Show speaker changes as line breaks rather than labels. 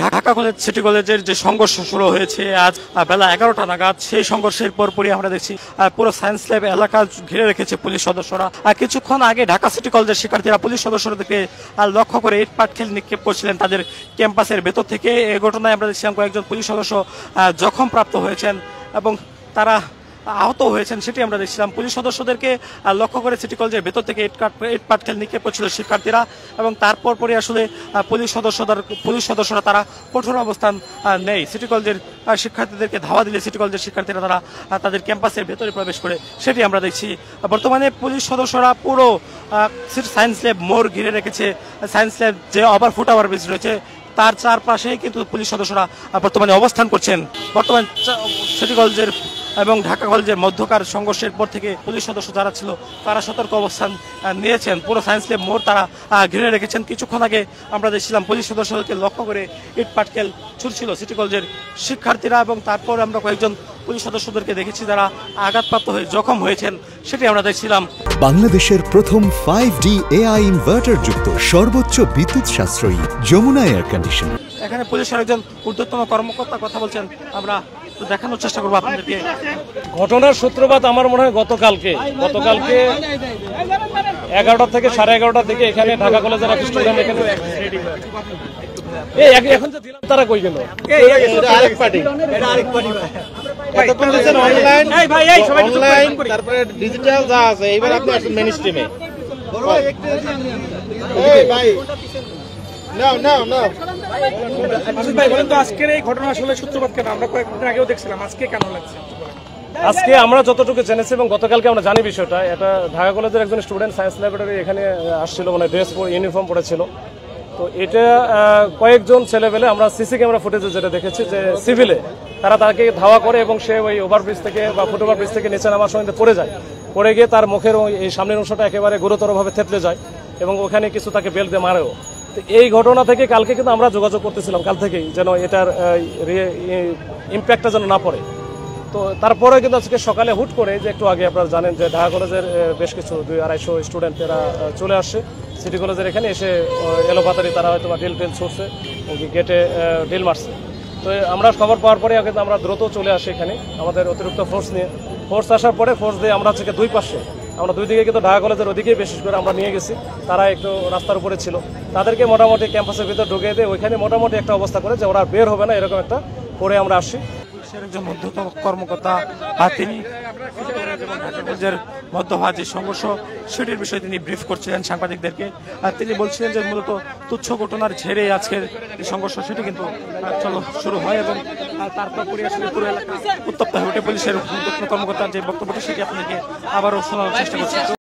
Dhaka college city কলেজের যে সংঘর্ষ শুরু হয়েছে আজ বেলা 11টা নাগাদ, সেই সংঘর্ষের পরপরই আমরা দেখছি পুরো সায়েন্স ল্যাব এলাকা ঘিরে রেখেছে পুলিশ সদস্যরা। কিছুক্ষণ আগে ঢাকা সিটি কলেজের শিক্ষার্থীরা পুলিশ সদস্যদেরকে লক্ষ্য করে ইট পাটকেল নিক্ষেপ করছিলেন তাদের ক্যাম্পাসের ভেতর থেকে। এই ঘটনায় আমরা দেখছিলাম কয়েকজন পুলিশ সদস্য জখমপ্রাপ্ত হয়েছেন এবং তারা আহত হয়েছেন, সেটি আমরা দেখছিলাম। পুলিশ সদস্যদেরকে লক্ষ্য করে সিটি কলেজের ভেতর থেকে ইট পাটকেল নিক্ষেপ করছিল শিক্ষার্থীরা এবং তারপর পরে আসলে পুলিশ সদস্যরা তারা কঠোর অবস্থান নেই। সিটি কলেজের শিক্ষার্থীদেরকে ধাওয়া দিলে সিটি কলেজের শিক্ষার্থীরা তারা তাদের ক্যাম্পাসের ভেতরে প্রবেশ করে, সেটি আমরা দেখছি। বর্তমানে পুলিশ সদস্যরা পুরো সায়েন্স ল্যাব মোড় ঘিরে রেখেছে। সায়েন্স ল্যাব যে ফুট ওভারব্রিজ রয়েছে তার চারপাশে কিন্তু পুলিশ সদস্যরা বর্তমানে অবস্থান করছেন। বর্তমান সিটি কলেজের এবং ঢাকা কলেজের মধ্যকার সংঘর্ষের পর থেকে পুলিশ সদস্য যারা ছিল তারা সতর্ক অবস্থান নিয়েছেন। পুরো সায়েন্স ল্যাব মোড় তারা ঘিরে রেখেছেন। কিছুক্ষণ আগে আমরা দেখছিলাম পুলিশ সদস্যদেরকে লক্ষ্য করে ইট পাটকেল ছুটছিল সিটি কলেজের শিক্ষার্থীরা এবং তারপর আমরা কয়েকজন পুলিশ সদস্যদেরকে দেখেছি যারা আঘাতপ্রাপ্ত হয়ে জখম হয়েছেন, সেটি আমরা দেখছিলাম।
বাংলাদেশের প্রথম 5D AI ইনভার্টার যুক্ত সর্বোচ্চ বিদ্যুৎ সাশ্রয়ী যমুনা এয়ার কন্ডিশনার।
এখানে পুলিশের একজন ঊর্ধ্বতন কর্মকর্তা কথা বলছেন, আমরা দেখানোর চেষ্টা করবো আপনাদেরকে।
ঘটনার সূত্রপাত আমার মনে হয় গতকালকে 11টা থেকে 11:30 থেকে এখানে ঢাকা কলেজের এক স্টুডেন্ট এখানে এখন যে দিলাম তারা কই গেল?
তারপরে ডিজিটাল যা আছে এইবার আপনি আসেন মেইন স্ট্রিমে।
আজকের এই ঘটনা আসলে সূত্রপাত কেন? আমরা কয়েকদিন আগেও দেখছিলাম, আজকে কেন লাগছে?
আজকে আমরা যতটুকু জেনেছি এবং গতকালকে আমরা জানি বিষয়টা, এটা ঢাকা কলেজের একজন স্টুডেন্ট সায়েন্স ল্যাবরেটরি এখানে আসছিল, মানে ড্রেস ইউনিফর্ম পরেছিল। তো এটা কয়েকজন ছেলেবেলে আমরা সিসি ক্যামেরা ফুটেজে যেটা দেখেছি যে সিভিলে তারা তাকে ধাওয়া করে এবং সে ওই ওভারব্রিজ থেকে বা ফুট ওভারব্রিজ থেকে নিচে নামার সময় পড়ে যায়। পড়ে গিয়ে তার মুখের এই সামনের অংশটা একেবারে গুরুতরভাবে থেতলে যায় এবং ওখানে কিছু তাকে বেল্ট দিয়ে মারেও। তো এই ঘটনা থেকে কালকে কিন্তু আমরা যোগাযোগ করতেছিলাম কাল থেকেই, যেন এটার ইম্প্যাক্টটা যেন না পড়ে। তো তারপরে কিন্তু আজকে সকালে হুট করে যে একটু আগে আপনারা জানেন যে ঢাকা কলেজের বেশ কিছু 200-250 স্টুডেন্ট এরা চলে আসছে সিটি কলেজের এখানে এসে এলোপাতারি তারা হয়তো ডিল ছুটছে, গেটে ডিল মারছে। তো আমরা খবর পাওয়ার পরে কিন্তু আমরা দ্রুত চলে আসি এখানে আমাদের অতিরিক্ত ফোর্স আসার পরে ফোর্স দিয়ে আমরা হচ্ছে দুই পাশে আমরা দুই দিকে কিন্তু ঢাকা কলেজের ওদিকেই বিশেষ করে আমরা নিয়ে গেছি। তারা একটু রাস্তার উপরে ছিল, তাদেরকে মোটামুটি ক্যাম্পাসের ভিতর ঢুকিয়ে দিয়ে ওইখানে মোটামুটি একটা অবস্থা করে যে ওরা বের হবে না, এরকম একটা করে আমরা আসি।
একজন ঊর্ধ্বতন কর্মকর্তা তিনি ঢাকা কলেজের মধ্যভাগ যে সংঘর্ষ সেটির বিষয়ে তিনি ব্রিফ করছিলেন সাংবাদিকদেরকে। তিনি বলছিলেন যে মূলত তুচ্ছ ঘটনার ঝেড়ে আজকের যে সংঘর্ষ সেটি কিন্তু শুরু হয় এবং তারপর আসলে পুরো এলাকা উত্তপ্ত হয়ে ওঠে। পুলিশের ঊর্ধ্বতন কর্মকর্তার যে বক্তব্যটি সেটি আপনাদেরকে আবারও শোনানোর চেষ্টা করছি।